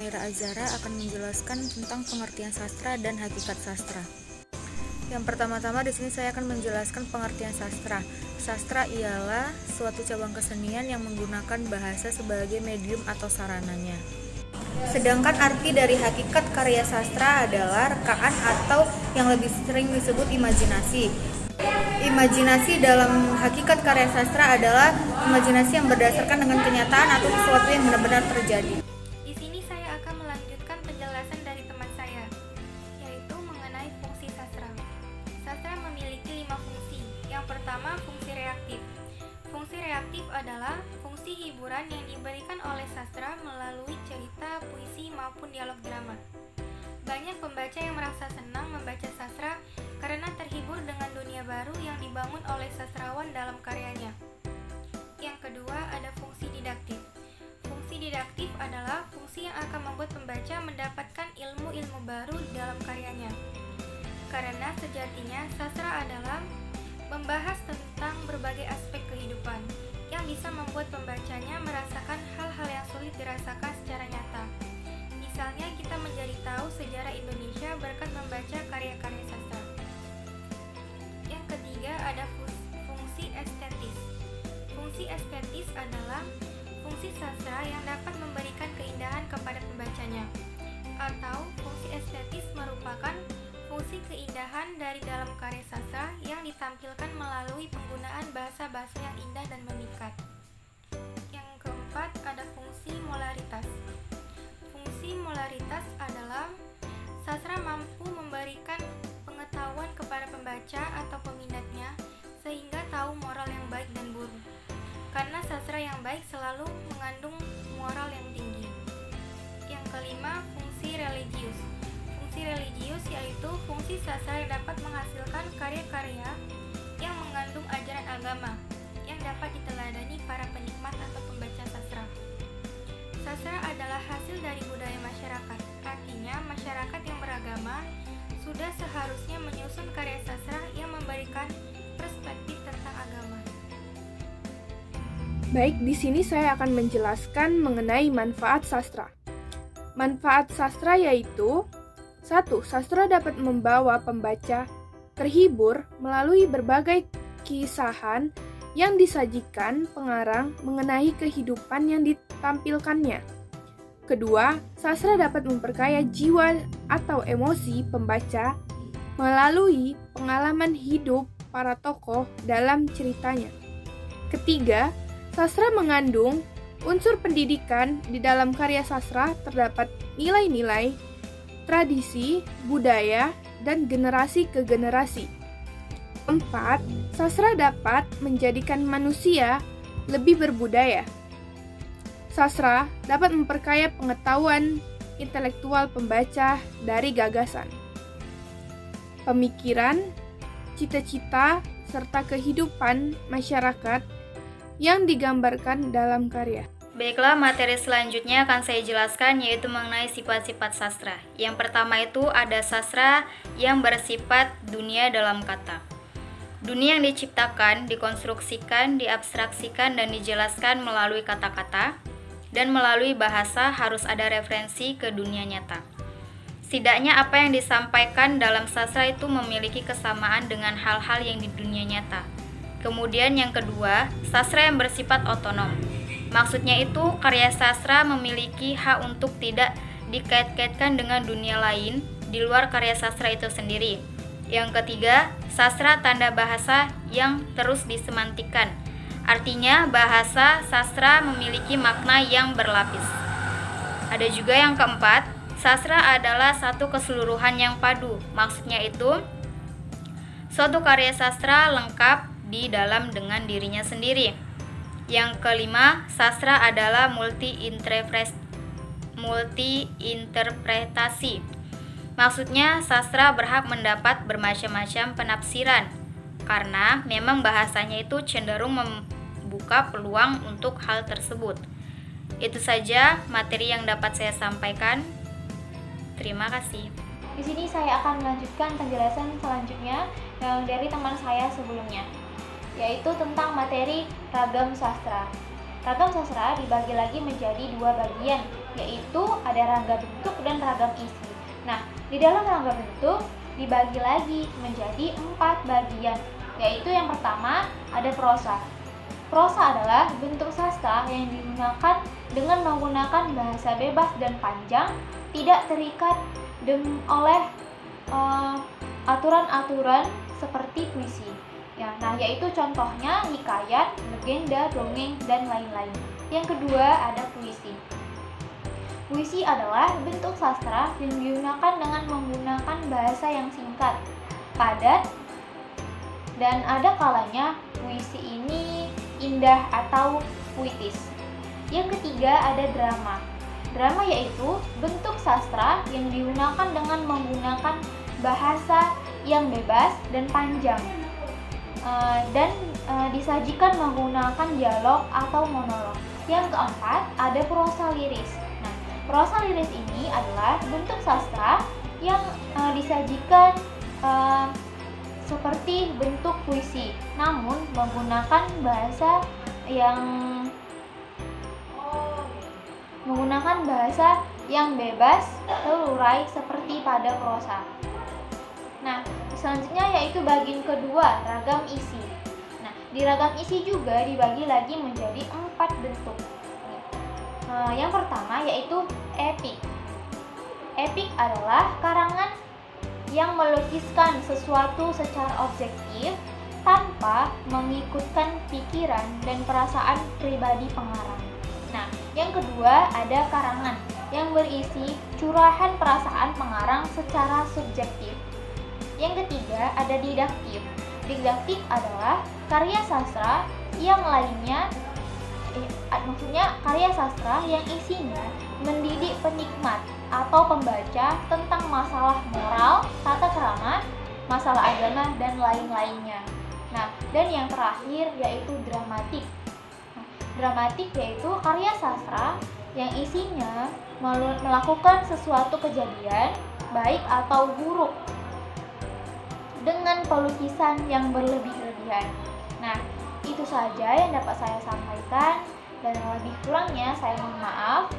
Mira Azhara akan menjelaskan tentang pengertian sastra dan hakikat sastra. Yang pertama-tama di sini saya akan menjelaskan pengertian sastra. Sastra ialah suatu cabang kesenian yang menggunakan bahasa sebagai medium atau sarananya. Sedangkan arti dari hakikat karya sastra adalah rekaan atau yang lebih sering disebut imajinasi. Imajinasi dalam hakikat karya sastra adalah imajinasi yang berdasarkan dengan kenyataan atau sesuatu yang benar-benar terjadi. Di sini saya akan melanjutkan penjelasan dari teman saya, yaitu mengenai fungsi sastra. Sastra memiliki 5 fungsi. Yang pertama, fungsi reaktif. Fungsi reaktif adalah fungsi hiburan yang diberikan oleh sastra melalui cerita, puisi, maupun dialog drama. Banyak pembaca yang merasa senang membaca sastra karena terhibur dengan dunia baru yang dibangun oleh sastrawan dalam karyanya. Yang kedua, ada fungsi didaktif. Fungsi didaktif adalah fungsi yang akan membuat pembaca mendapatkan ilmu-ilmu baru dalam karyanya. Karena sejatinya sastra adalah membahas tentang berbagai aspek kehidupan yang bisa membuat pembacanya merasakan hal-hal yang sulit dirasakan secara nyata. Misalnya kita menjadi tahu sejarah Indonesia berkat membaca karya-karya sastra. Yang ketiga ada fungsi estetis. Fungsi estetis adalah fungsi sastra yang dapat memberikan keindahan kepada pembacanya. Atau fungsi estetis merupakan fungsi keindahan dari dalam karya sastra yang ditampilkan melalui penggunaan bahasa-bahasa yang indah dan memikat. Yang keempat ada fungsi molaritas. Fungsi molaritas adalah sastra mampu memberikan pengetahuan kepada pembaca atau peminatnya sehingga tahu moral yang baik dan buruk. Karena sastra yang baik selalu mengandung moral yang tinggi. Yang kelima, fungsi religius. Fungsi religius yaitu fungsi sastra yang dapat menghasilkan karya-karya yang mengandung ajaran agama yang dapat diteladani para penikmat atau pembaca sastra. Sastra adalah hasil dari budaya masyarakat. Artinya, masyarakat yang beragama sudah seharusnya menyusun karya sastra yang memberikan perspektif tentang agama. Baik, di sini saya akan menjelaskan mengenai manfaat sastra. Manfaat sastra yaitu 1. Sastra dapat membawa pembaca terhibur melalui berbagai kisahan yang disajikan pengarang mengenai kehidupan yang ditampilkannya. Kedua, sastra dapat memperkaya jiwa atau emosi pembaca melalui pengalaman hidup para tokoh dalam ceritanya. Ketiga, sastra mengandung unsur pendidikan. Di dalam karya sastra terdapat nilai-nilai, tradisi, budaya, dan generasi ke generasi. 4. Sastra dapat menjadikan manusia lebih berbudaya. Sastra dapat memperkaya pengetahuan intelektual pembaca dari gagasan, pemikiran, cita-cita, serta kehidupan masyarakat yang digambarkan dalam karya. Baiklah, materi selanjutnya akan saya jelaskan yaitu mengenai sifat-sifat sastra. Yang pertama itu ada sastra yang bersifat dunia dalam kata. Dunia yang diciptakan, dikonstruksikan, diabstraksikan, dan dijelaskan melalui kata-kata, dan melalui bahasa harus ada referensi ke dunia nyata. Setidaknya apa yang disampaikan dalam sastra itu memiliki kesamaan dengan hal-hal yang di dunia nyata. Kemudian yang kedua, sastra yang bersifat otonom. Maksudnya itu, karya sastra memiliki hak untuk tidak dikait-kaitkan dengan dunia lain di luar karya sastra itu sendiri. Yang ketiga, sastra tanda bahasa yang terus disemantikan. Artinya, bahasa sastra memiliki makna yang berlapis. Ada juga yang keempat, sastra adalah satu keseluruhan yang padu. Maksudnya itu, suatu karya sastra lengkap di dalam dengan dirinya sendiri. Yang kelima, sastra adalah multi-interpretasi. Maksudnya, sastra berhak mendapat bermacam-macam penafsiran, karena memang bahasanya itu cenderung membuka peluang untuk hal tersebut. Itu saja materi yang dapat saya sampaikan. Terima kasih. Di sini saya akan melanjutkan penjelasan selanjutnya yang dari teman saya sebelumnya, yaitu tentang materi ragam sastra. Ragam sastra dibagi lagi menjadi dua bagian, yaitu ada ragam bentuk dan ragam isi. Nah, di dalam ragam bentuk dibagi lagi menjadi 4 bagian, yaitu yang pertama ada prosa. Prosa adalah bentuk sastra yang digunakan dengan menggunakan bahasa bebas dan panjang, tidak terikat oleh aturan-aturan seperti puisi. Ya, nah yaitu contohnya hikayat, legenda, dongeng, dan lain-lain. Yang kedua ada puisi. Puisi adalah bentuk sastra yang digunakan dengan menggunakan bahasa yang singkat, padat, dan ada kalanya puisi ini indah atau puitis. Yang ketiga ada drama. Drama yaitu bentuk sastra yang digunakan dengan menggunakan bahasa yang bebas dan panjang, dan disajikan menggunakan dialog atau monolog. Yang keempat ada prosa liris. Nah, prosa liris ini adalah bentuk sastra yang disajikan seperti bentuk puisi, namun menggunakan bahasa yang bebas terurai seperti pada prosa. Nah, selanjutnya yaitu bagian kedua, ragam isi. Nah, di ragam isi juga dibagi lagi menjadi 4 bentuk. Yang pertama yaitu epik. Epik adalah karangan yang melukiskan sesuatu secara objektif tanpa mengikutkan pikiran dan perasaan pribadi pengarang. Nah, yang kedua ada karangan yang berisi curahan perasaan pengarang secara subjektif. Yang ketiga ada didaktif. Didaktif adalah karya sastra yang lainnya, karya sastra yang isinya mendidik penikmat atau pembaca tentang masalah moral, tata krama, masalah agama, dan lain-lainnya. Nah, dan yang terakhir yaitu dramatik. Dramatik yaitu karya sastra yang isinya melakukan sesuatu kejadian, baik atau buruk, dengan pelukisan yang berlebih-lebihan. Nah, itu saja yang dapat saya sampaikan, dan lebih kurangnya saya mohon maaf.